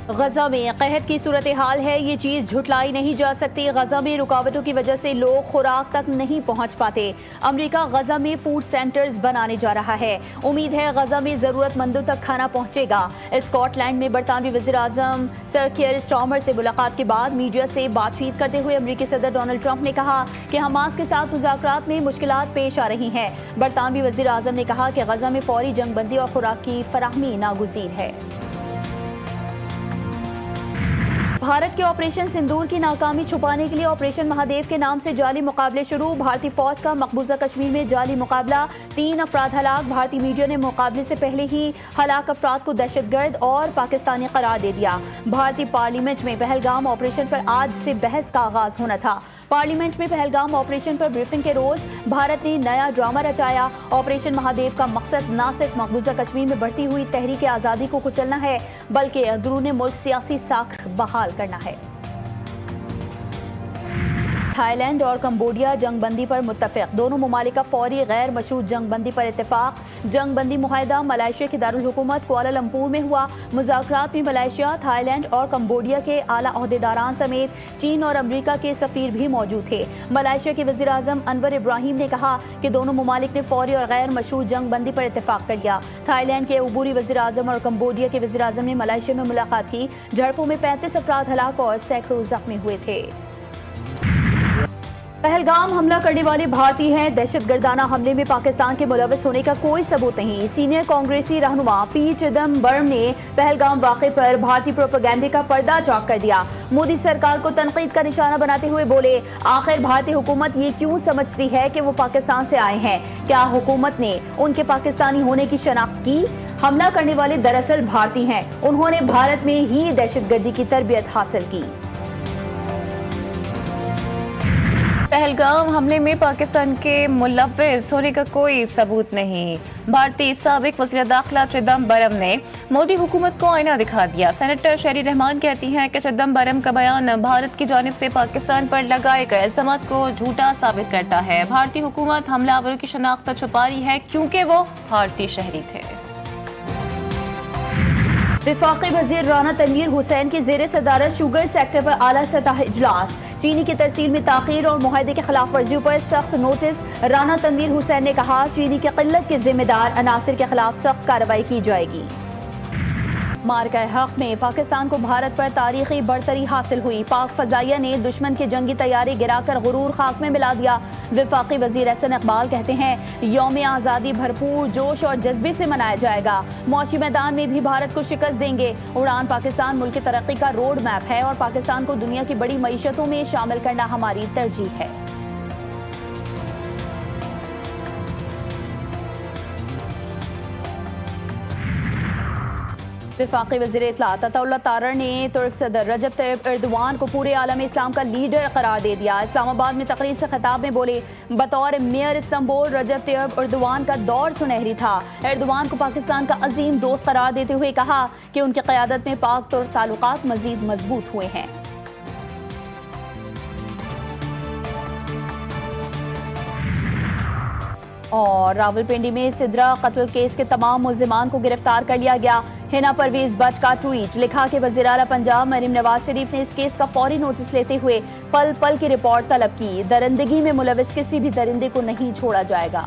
غزہ میں قحط کی صورتحال ہے، یہ چیز جھٹلائی نہیں جا سکتی۔ غزہ میں رکاوٹوں کی وجہ سے لوگ خوراک تک نہیں پہنچ پاتے۔ امریکہ غزہ میں فوڈ سینٹرز بنانے جا رہا ہے۔ امید ہے غزہ میں ضرورت مندوں تک کھانا پہنچے گا۔ اسکاٹ لینڈ میں برطانوی وزیر اعظم سر کیئر سٹارمر سے ملاقات کے بعد میڈیا سے بات چیت کرتے ہوئے امریکی صدر ڈونلڈ ٹرمپ نے کہا کہ حماس کے ساتھ مذاکرات میں مشکلات پیش آ رہی ہیں۔ برطانوی وزیر اعظم نے کہا کہ غزہ میں فوری جنگ بندی اور خوراک کی فراہمی ناگزیر ہے۔ بھارت کے آپریشن سندور کی ناکامی چھپانے کے لیے آپریشن مہادیو کے نام سے جعلی مقابلے شروع۔ بھارتی فوج کا مقبوضہ کشمیر میں جعلی مقابلہ، 3 افراد ہلاک۔ بھارتی میڈیا نے مقابلے سے پہلے ہی ہلاک افراد کو دہشت گرد اور پاکستانی قرار دے دیا۔ بھارتی پارلیمنٹ میں پہلگام آپریشن پر آج سے بحث کا آغاز ہونا تھا۔ پارلیمنٹ میں پہلگام آپریشن پر بریفنگ کے روز بھارت نے نیا ڈرامہ رچایا۔ آپریشن مہادیو کا مقصد نہ صرف مقبوضہ کشمیر میں بڑھتی ہوئی تحریک آزادی کو کچلنا ہے بلکہ اندرون ملک سیاسی ساکھ بحال کرنا ہے۔ تھائی لینڈ اور کمبوڈیا جنگ بندی پر متفق، دونوں ممالک کا فوری غیر مشروط جنگ بندی پر اتفاق۔ جنگ بندی معاہدہ ملائیشیا کے دارالحکومت کوالالمپور میں ہوا۔ مذاکرات میں ملائیشیا، تھائی لینڈ اور کمبوڈیا کے اعلیٰ عہدیداران سمیت چین اور امریکہ کے سفیر بھی موجود تھے۔ ملائیشیا کے وزیر اعظم انور ابراہیم نے کہا کہ دونوں ممالک نے فوری اور غیر مشروط جنگ بندی پر اتفاق کر لیا۔ تھائی لینڈ کے عبوری وزیر اعظم اور کمبوڈیا کے وزیر اعظم نے ملائیشیا میں ملاقات کی۔ جھڑپوں میں 35 افراد ہلاک اور سینکڑوں زخمی ہوئے تھے۔ پہلگام حملہ کرنے والے بھارتی ہیں، دہشت گردانہ حملے میں پاکستان کے ملوث ہونے کا کوئی ثبوت نہیں۔ سینئر کانگریسی رہنما پی چدمبرم نے پہلگام واقعے پر بھارتی پروپیگنڈے کا پردہ چاک کر دیا۔ مودی سرکار کو تنقید کا نشانہ بناتے ہوئے بولے، آخر بھارتی حکومت یہ کیوں سمجھتی ہے کہ وہ پاکستان سے آئے ہیں؟ کیا حکومت نے ان کے پاکستانی ہونے کی شناخت کی؟ حملہ کرنے والے دراصل بھارتی ہیں، انہوں نے بھارت میں ہی دہشت گردی کی تربیت حاصل کی۔ پہلگام حملے میں پاکستان کے ملوث ہونے کا کوئی ثبوت نہیں۔ بھارتی سابق وزیر داخلہ چدمبرم نے مودی حکومت کو آئینہ دکھا دیا۔ سینیٹر شیری رحمان کہتی ہیں کہ چدمبرم کا بیان بھارت کی جانب سے پاکستان پر لگائے گئے الزامات کو جھوٹا ثابت کرتا ہے۔ بھارتی حکومت حملہ آوروں کی شناخت چھپا رہی ہے کیونکہ وہ بھارتی شہری تھے۔ وفاقی وزیر رانا تنویر حسین کی زیر صدارت شوگر سیکٹر پر اعلیٰ سطح اجلاس۔ چینی کی ترسیل میں تاخیر اور معاہدے کی خلاف ورزیوں پر سخت نوٹس۔ رانا تنویر حسین نے کہا، چینی کی قلت کے ذمہ دار عناصر کے خلاف سخت کارروائی کی جائے گی۔ مارکہ حق میں پاکستان کو بھارت پر تاریخی برتری حاصل ہوئی۔ پاک فضائیہ نے دشمن کے جنگی طیارے گرا کر غرور خاک میں ملا دیا۔ وفاقی وزیر احسن اقبال کہتے ہیں، یوم آزادی بھرپور جوش اور جذبے سے منایا جائے گا۔ معاشی میدان میں بھی بھارت کو شکست دیں گے۔ اڑان پاکستان ملک کی ترقی کا روڈ میپ ہے اور پاکستان کو دنیا کی بڑی معیشتوں میں شامل کرنا ہماری ترجیح ہے۔ وفاقی وزیر اطلاعات عطا اللہ طارر نے ترک صدر رجب طیب ایردوان کو پورے عالم اسلام کا لیڈر قرار دے دیا۔ اسلام آباد میں تقریب سے خطاب میں بولے، بطور میئر استنبول رجب طیب ایردوان کا دور سنہری تھا۔ ایردوان کو پاکستان کا عظیم دوست قرار دیتے ہوئے کہا کہ ان کی قیادت میں پاک ترک تعلقات مزید مضبوط ہوئے ہیں۔ اور راولپنڈی میں سدرا قتل کیس کے تمام ملزمان کو گرفتار کر لیا گیا۔ ہنا پرویز بٹ کا ٹویٹ، لکھا کہ وزیر اعلیٰ پنجاب مریم نواز شریف نے اس کیس کا فوری نوٹس لیتے ہوئے پل پل کی رپورٹ طلب کی۔ درندگی میں ملوث کسی بھی درندے کو نہیں چھوڑا جائے گا۔